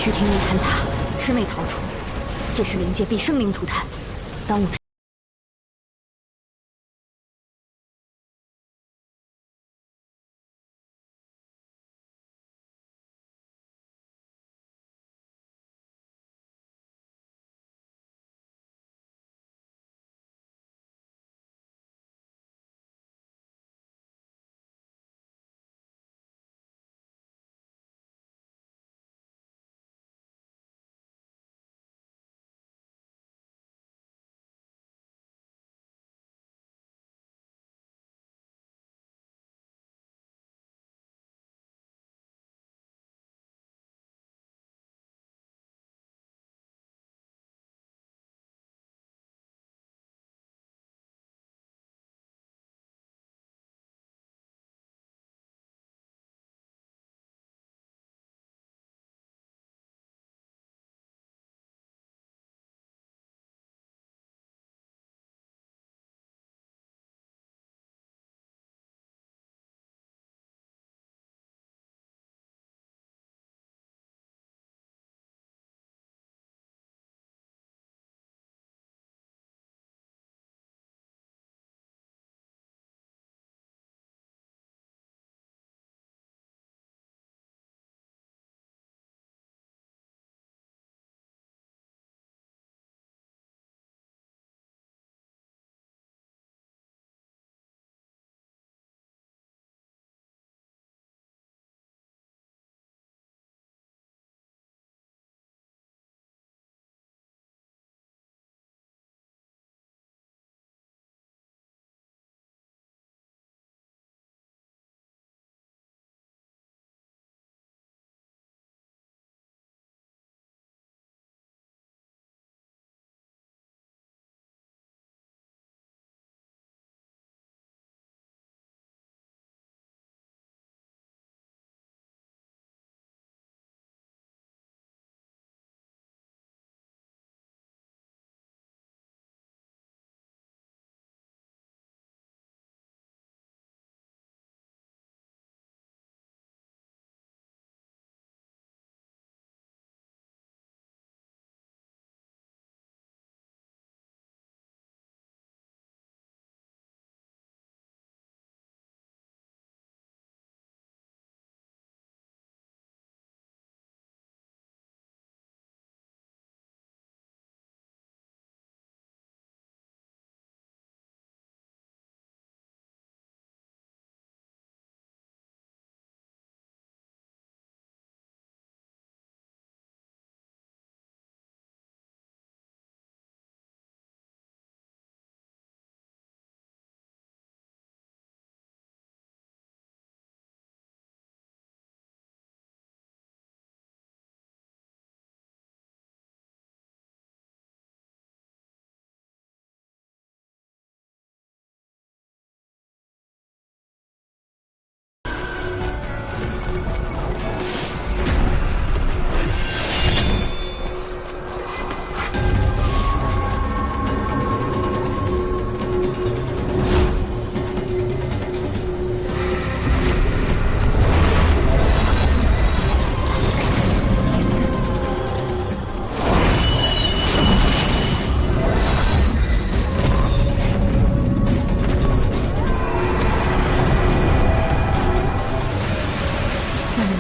虚天元坍塌，魑魅逃出，届时灵界必生灵涂炭，当务之。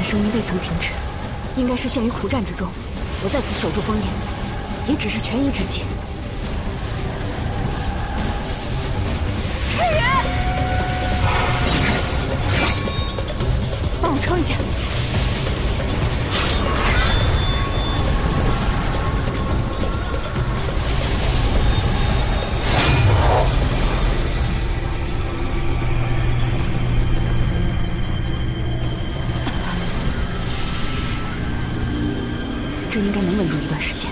声音未曾停止，应该是陷于苦战之中。我在此守住烽烟，也只是权宜之计。赤羽，帮我撑一下。 这应该能稳住一段时间，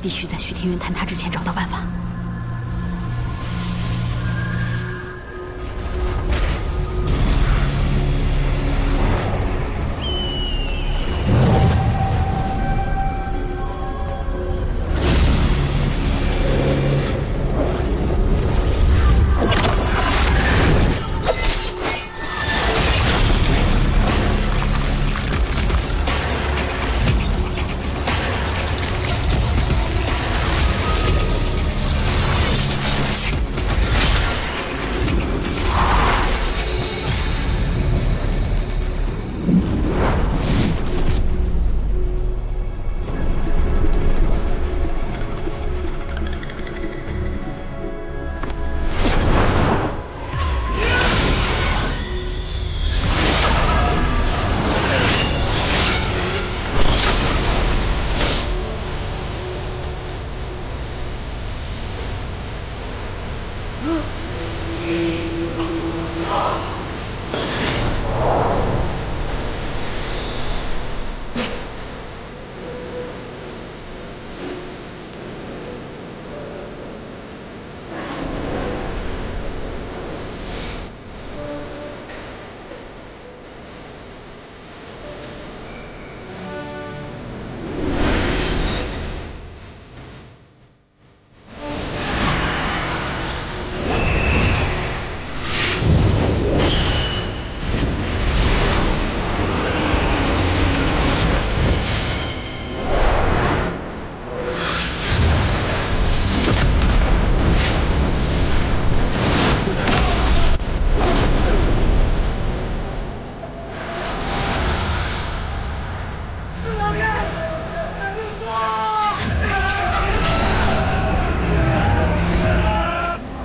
必须在虚天元坍塌之前找到办法。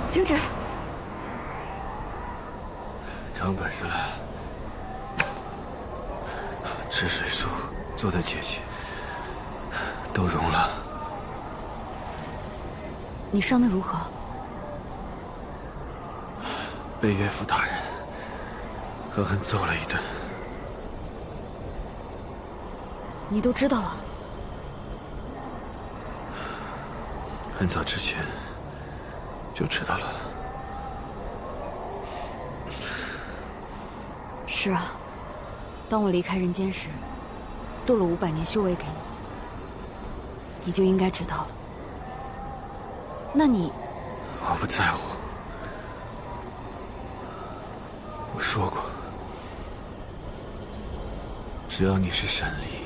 星矢，长本事了。治水术做的结界都融了。你伤得如何？被岳父大人狠狠揍了一顿。你都知道了？很早之前就知道了。是啊，当我离开人间时，渡了500年修为给你，你就应该知道了。那你……我不在乎。我说过，只要你是神力。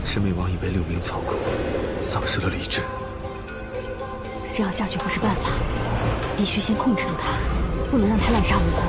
魑魅王已被六名操控，丧失了理智。这样下去不是办法，必须先控制住他，不能让他滥杀无辜。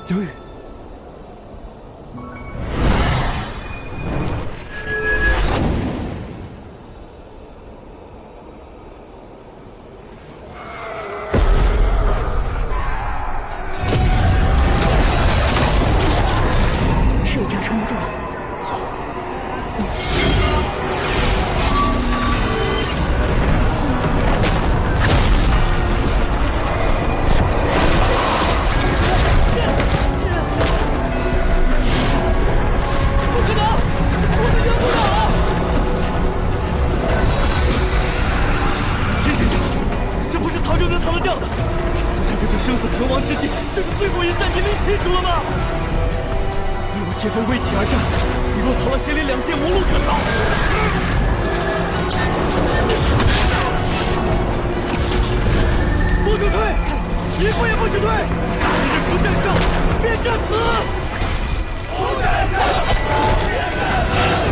刘宇，是有强撑不住了。走。生死存亡之际，这是最后一战，你能清楚了吗？与我千分归己而战，你若逃了邪灵两界，无路可逃。不准退，一步也不许退！今日不战胜，便战死！不战胜，便战死！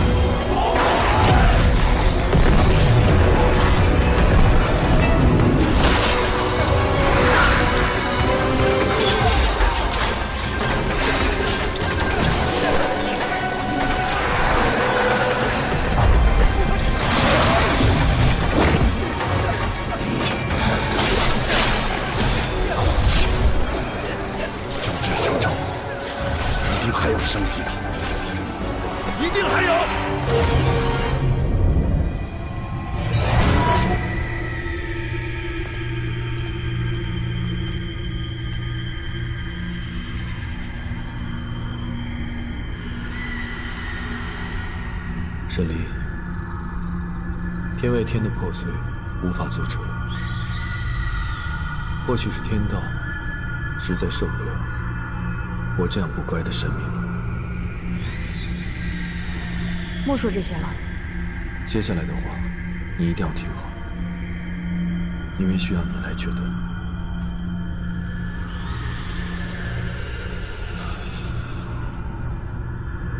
还有生机的，一定还有。沈离，天外天的破碎无法阻止了，或许是天道实在受不了我这样不乖的神明了。 莫说这些了。接下来的话，你一定要听好，因为需要你来决断。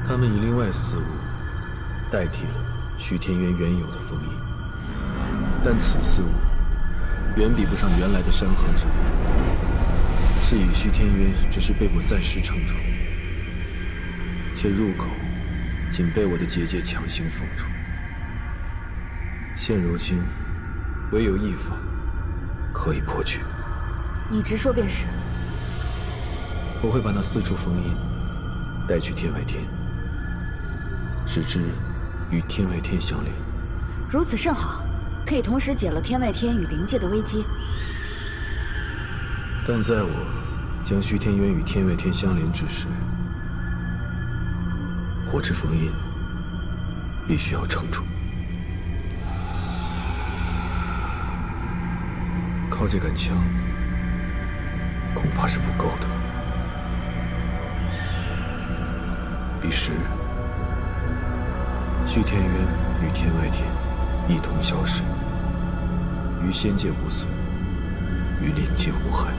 他们以另外四物代替了徐天渊原有的封印，但此四物远比不上原来的山河之物，是以徐天渊只是被我暂时撑住，且入口 仅被我的结界强行封住，现如今唯有一法可以破去。你直说便是。我会把那四处封印带去天外天，使之与天外天相连。如此甚好，可以同时解了天外天与灵界的危机。但在我将虚天渊与天外天相连之时， 火之封印必须要撑住，靠这杆枪恐怕是不够的。彼时，虚天渊与天外天一同消失，于仙界无损，于灵界无害，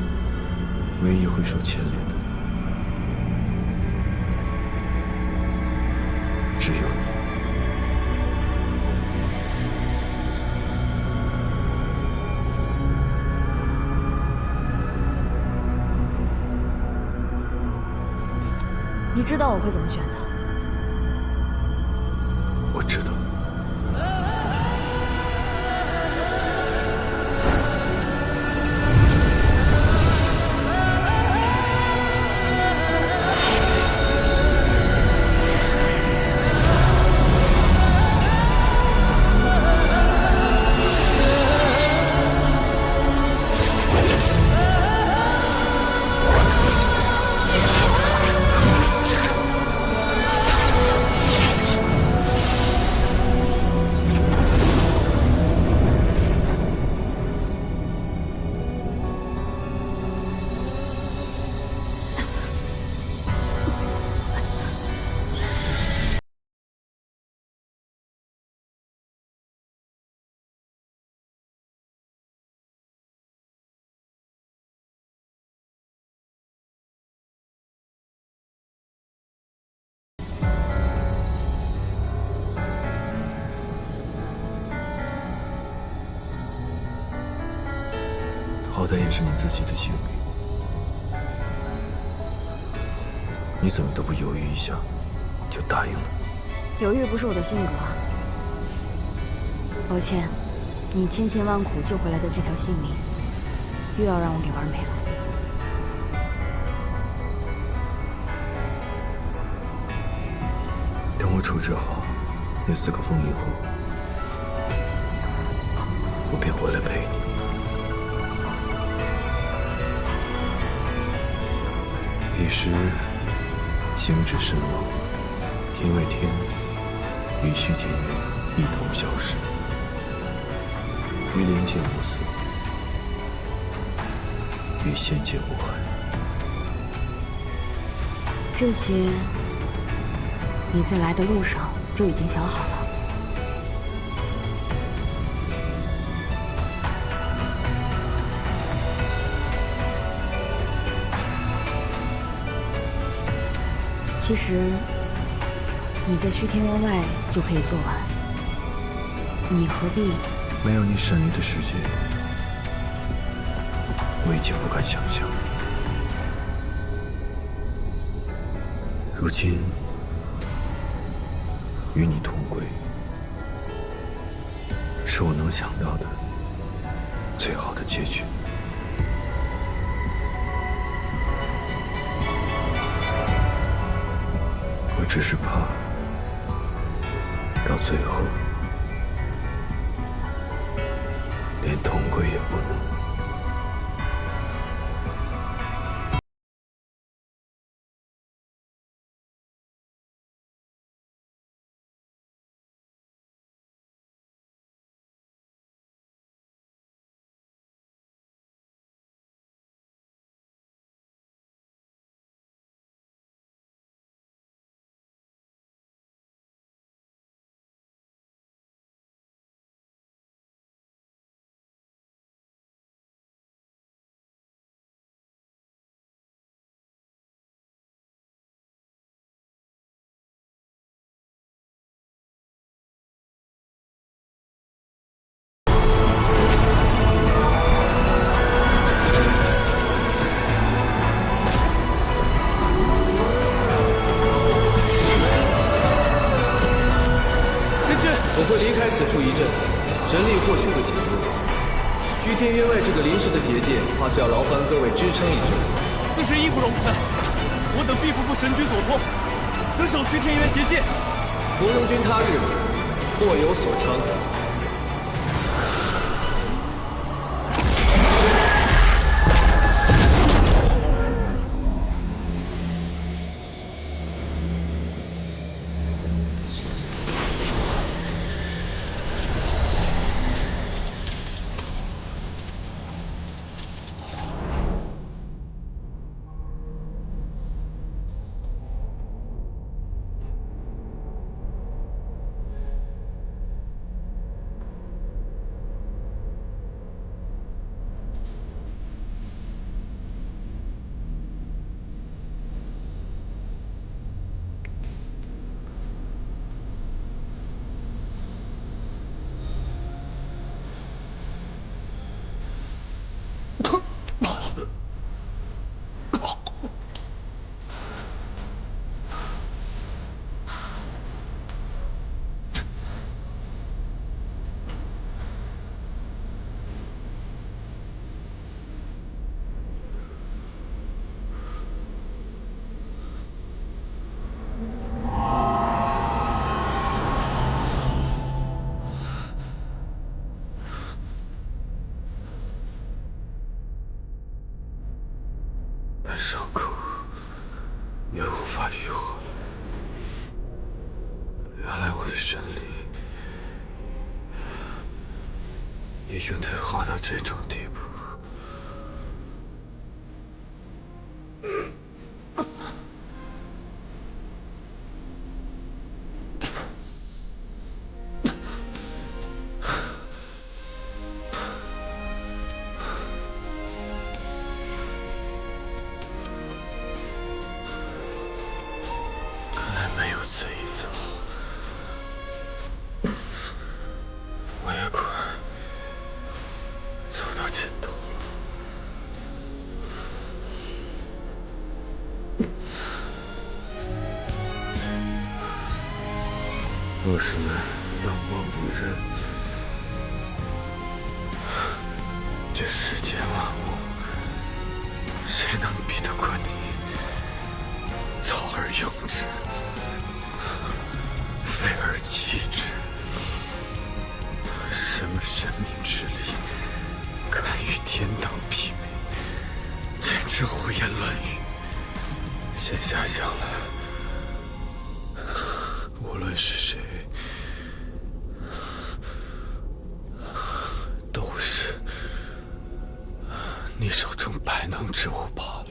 唯一会受牵连的 只有你。 你你知道我会怎么选的。我知道。好歹也是你自己的性命，你怎么都不犹豫一下就答应了？犹豫不是我的性格啊。抱歉，你千辛万苦救回来的这条性命，又要让我给玩没了。等我处置好那4个封印后，我便回来陪你。彼时，星至身亡，天外天与虚天元一同消失，于灵界无死，于仙界无憾。这些，你在来的路上就已经想好了。其实，你在虚天渊外就可以做完，你何必？没有你闪离的世界，我已经不敢想象。如今与你同归，是我能想到的最好的结局。我只是怕到最后连同归也不能。我会离开此处一阵，神力或许会减弱。虚天渊外这个临时的结界，怕是要劳烦各位支撑一阵。自是义不容辞，我等必不负神君所托，死守虚天渊结界。屠龙军他日或有所成。伤口也无法愈合。原来我的神力已经退化到这种地步。看来没有此一遭，我也快走到尽头了。若是冷漠不仁，这世间万物，谁能比得过你？操而用之，废而弃之。什么神明之力，敢与天道媲美？简直胡言乱语。现下想来，无论是谁，都是你手中百能之物罢了。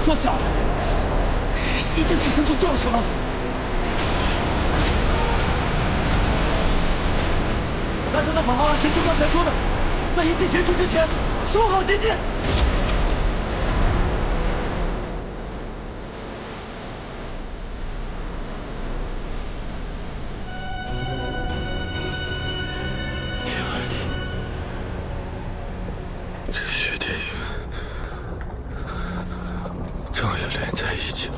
缩小了，今天只剩下多少了？大家都好好按神君刚才说的，在一切结束之前，守好结界。天外地，这血天云终于连在一起了。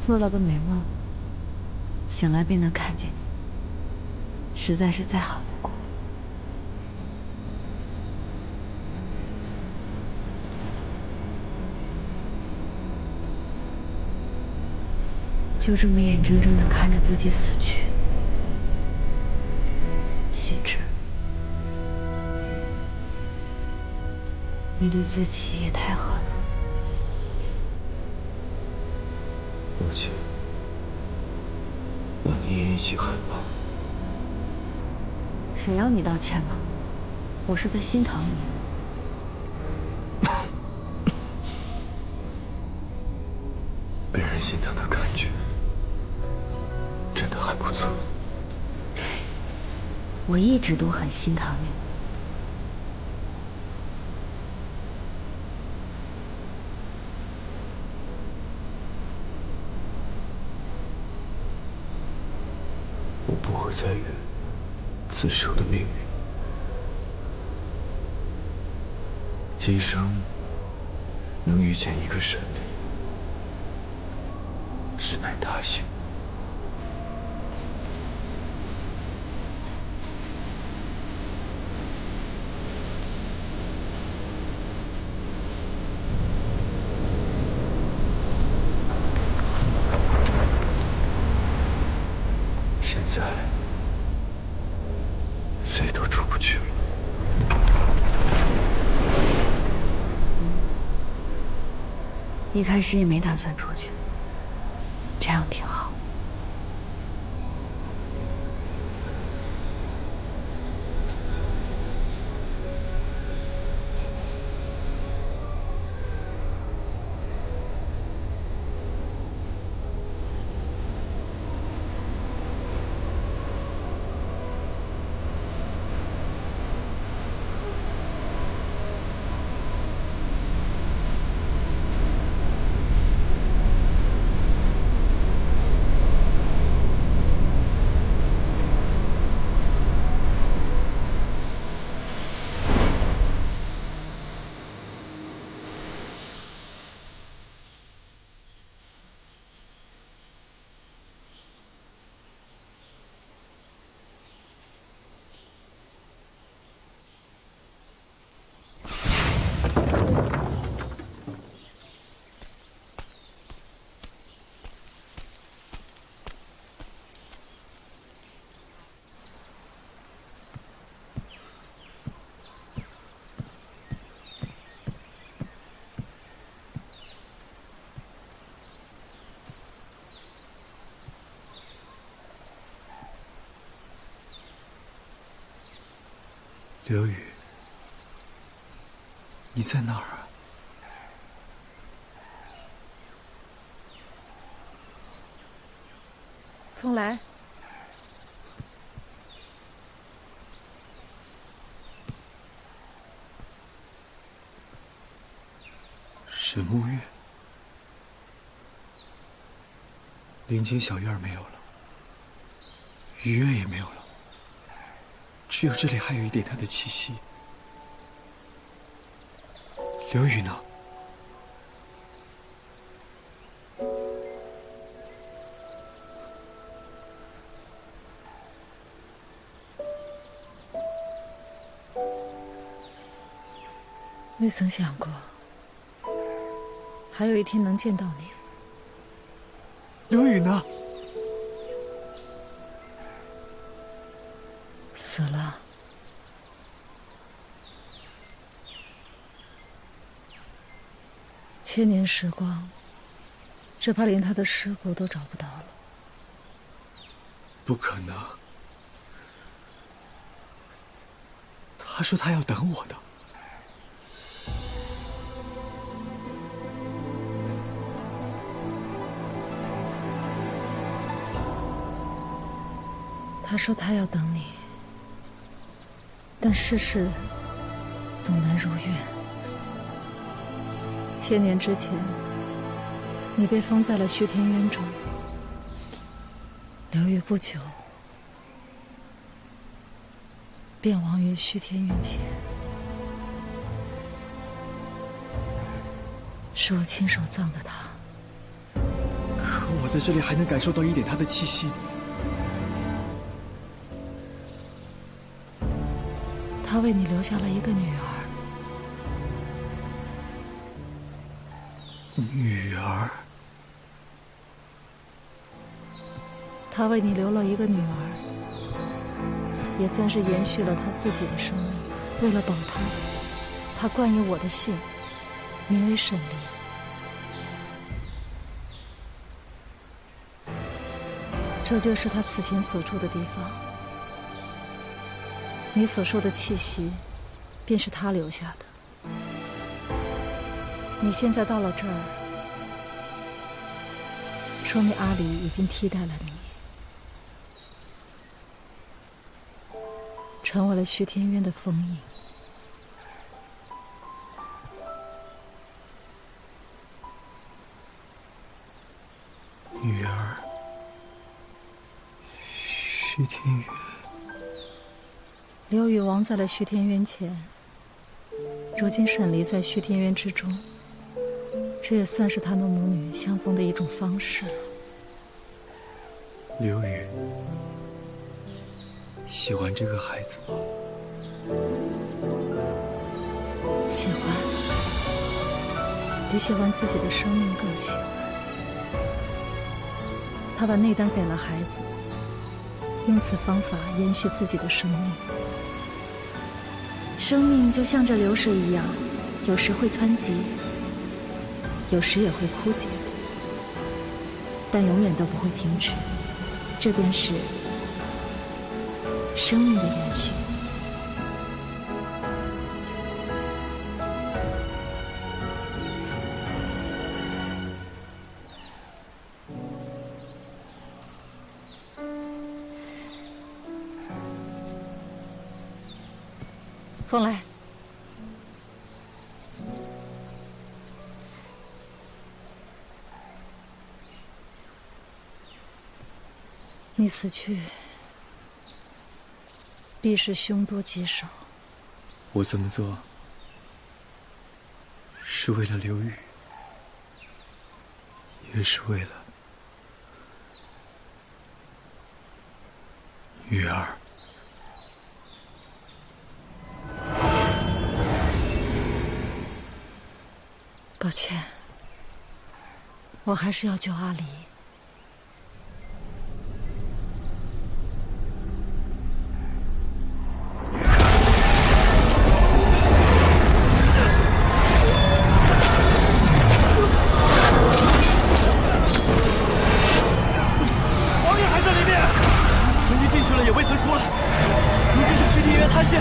做了个美梦，醒来便能看见你，实在是再好不过。就这么眼睁睁地看着自己死去，心知你对自己也太狠了。母亲，让你也一起害怕。谁要你道歉了？我是在心疼你。被人心疼的感觉，真的还不错。我一直都很心疼你。我不会再怨自首的命运。今生能遇见一个神灵，实乃大幸。现在谁都出不去了。一开始也没打算出去，这样挺好。刘宇，你在哪儿啊？风来，神木院，林间小院没有了，雨院也没有了。只有这里还有一点他的气息。刘宇呢？未曾想过，还有一天能见到你。刘宇呢？死了。千年时光，只怕连他的尸骨都找不到了。不可能。他说他要等我的。他说他要等你，但世事总难如愿。千年之前，你被封在了虚天渊中。刘宇不久便亡于虚天渊前，是我亲手葬的他。可我在这里还能感受到一点他的气息。他为你留下了一个女儿。女儿。他为你留了一个女儿，也算是延续了他自己的生命。为了保他，他冠以我的姓，名为沈离。这就是他此前所住的地方。你所受的气息，便是他留下的。你现在到了这儿，说明阿离已经替代了你，成为了徐天渊的封印。女儿，徐天渊。刘禹亡在了徐天渊前，如今沈离在徐天渊之中，这也算是他们母女相逢的一种方式了。刘禹喜欢这个孩子吗？喜欢，比喜欢自己的生命更喜欢。他把内丹给了孩子，用此方法延续自己的生命。生命就像这流水一样，有时会湍急，有时也会枯竭，但永远都不会停止。这便是生命的延续。风来，你此去，必是凶多吉少。我这么做，是为了刘禹，也是为了女儿。抱歉，我还是要救阿离。王爷还在里面，神君进去了也未曾出来，如今是徐天渊塌陷。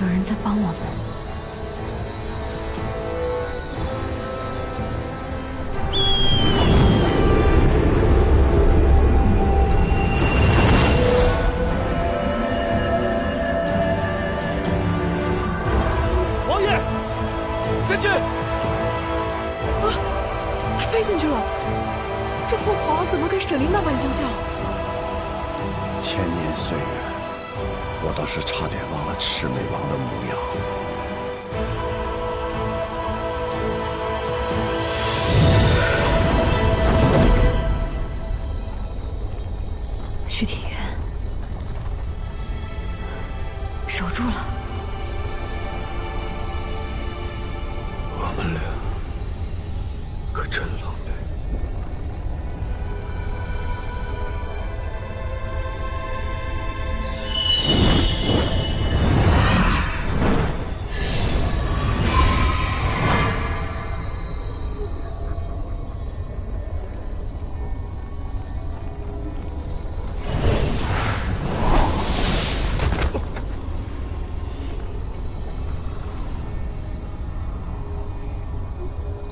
有人在帮我们。王爷，神君！啊，他飞进去了！这凤凰怎么跟沈离那般相像？千年岁月，我倒是差点忘了魑魅王的模样。徐天渊，守住了。温良，可真狼狈。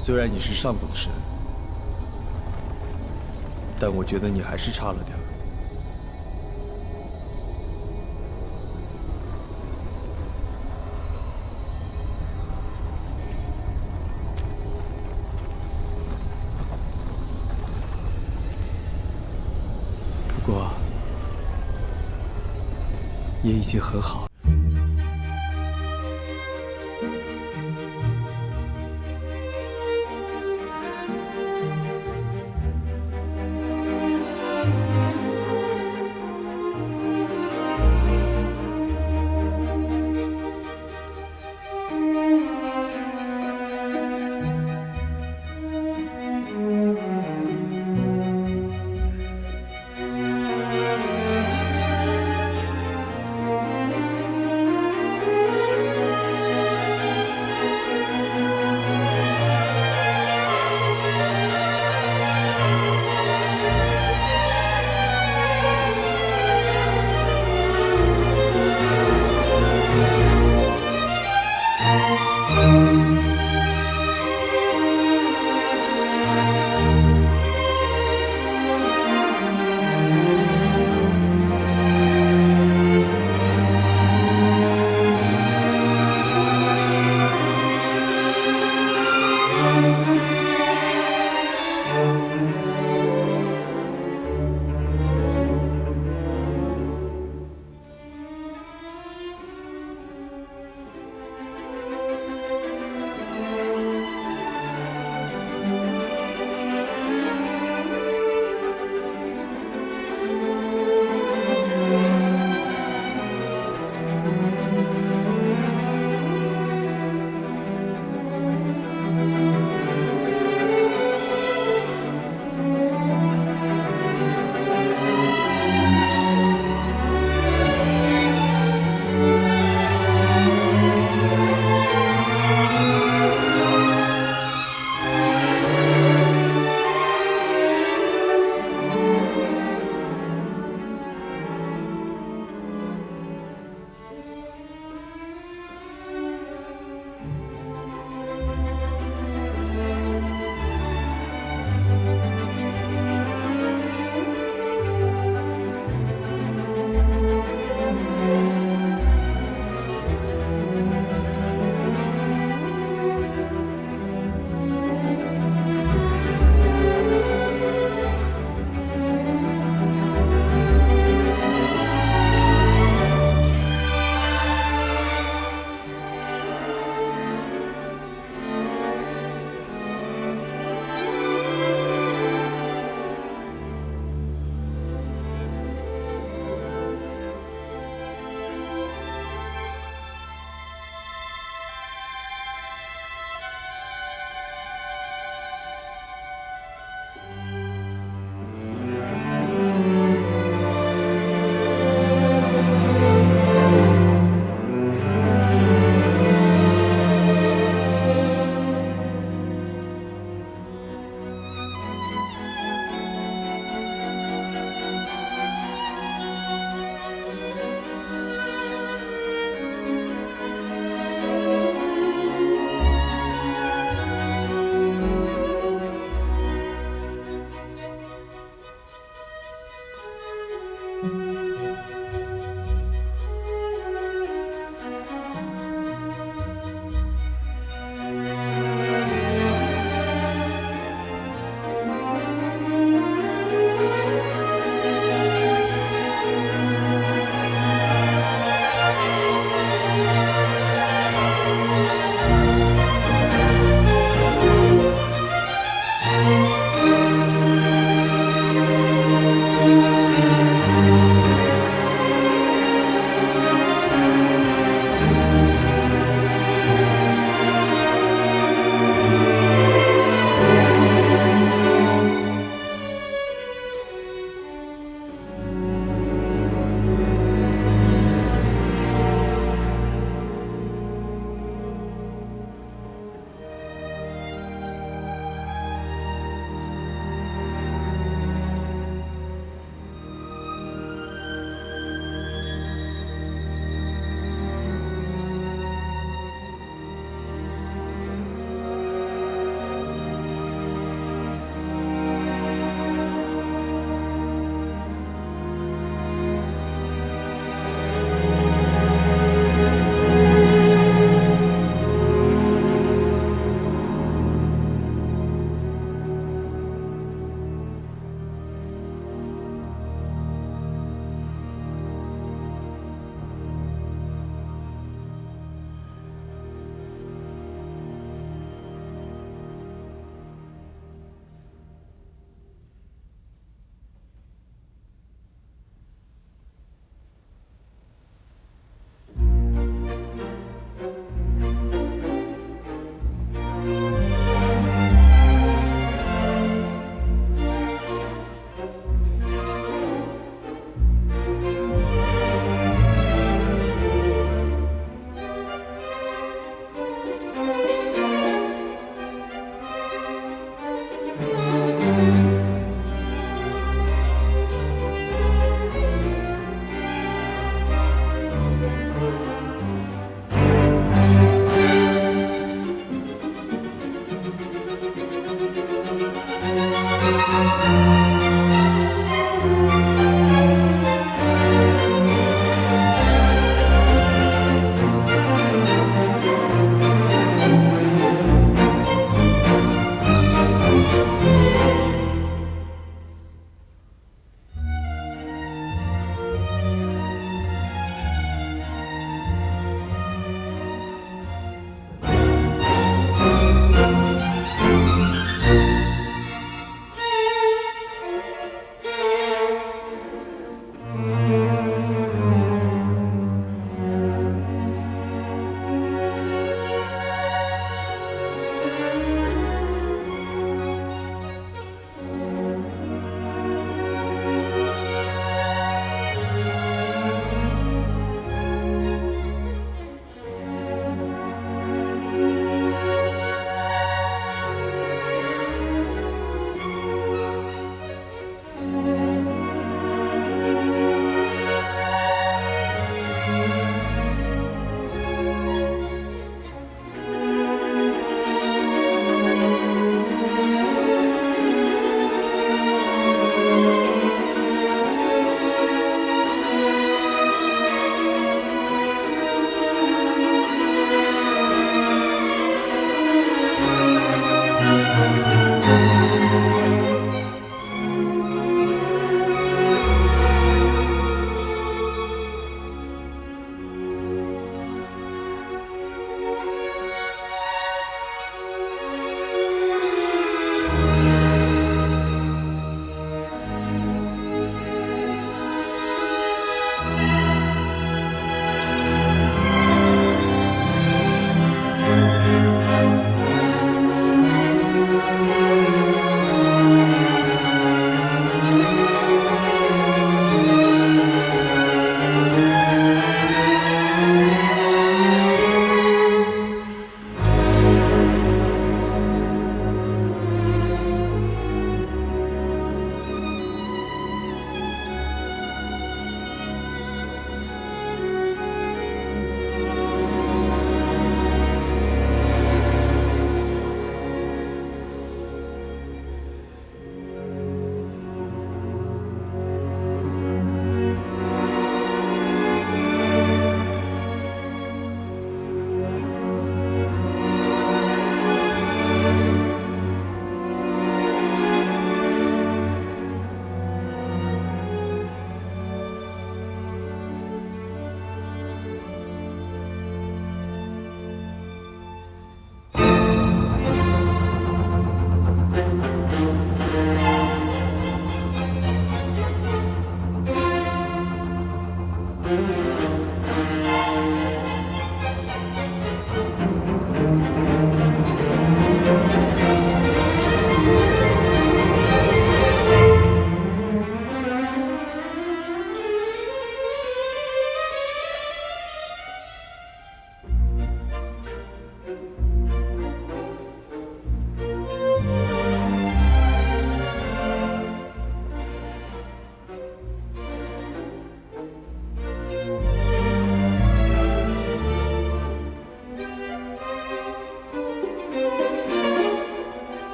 虽然你是上古的神，但我觉得你还是差了点儿。不过，也已经很好。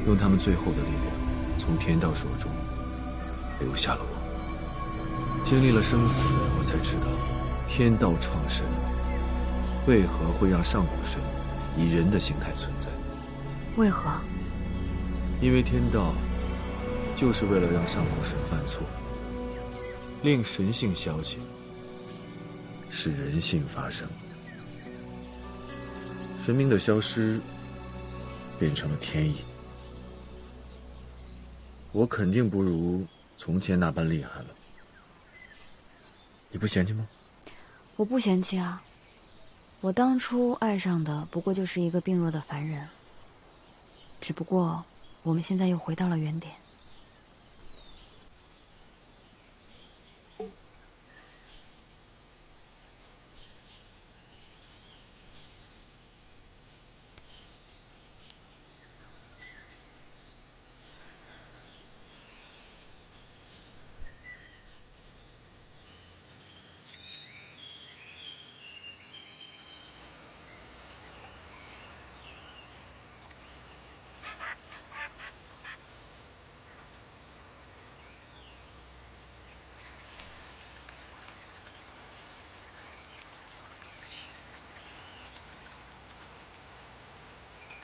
用他们最后的力量，从天道手中留下了我。经历了生死，我才知道，天道创神为何会让上古神以人的形态存在。为何？因为天道就是为了让上古神犯错，令神性消解，使人性发生。神明的消失变成了天意，我肯定不如从前那般厉害了。你不嫌弃吗？我不嫌弃啊，我当初爱上的不过就是一个病弱的凡人，只不过我们现在又回到了原点。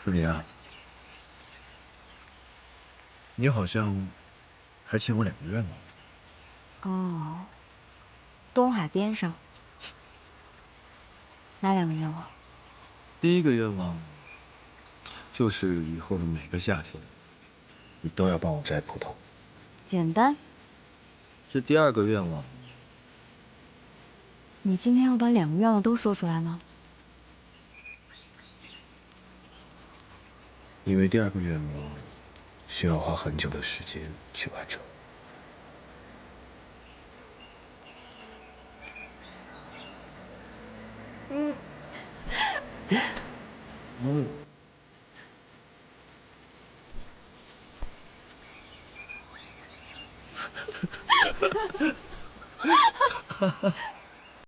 舒林啊，你好像还欠我2个愿望。哦，东海边上，哪2个愿望？第一个愿望就是以后的每个夏天，你都要帮我摘葡萄。简单。这第2个愿望，你今天要把2个愿望都说出来吗？因为第2个愿望需要花很久的时间去完成。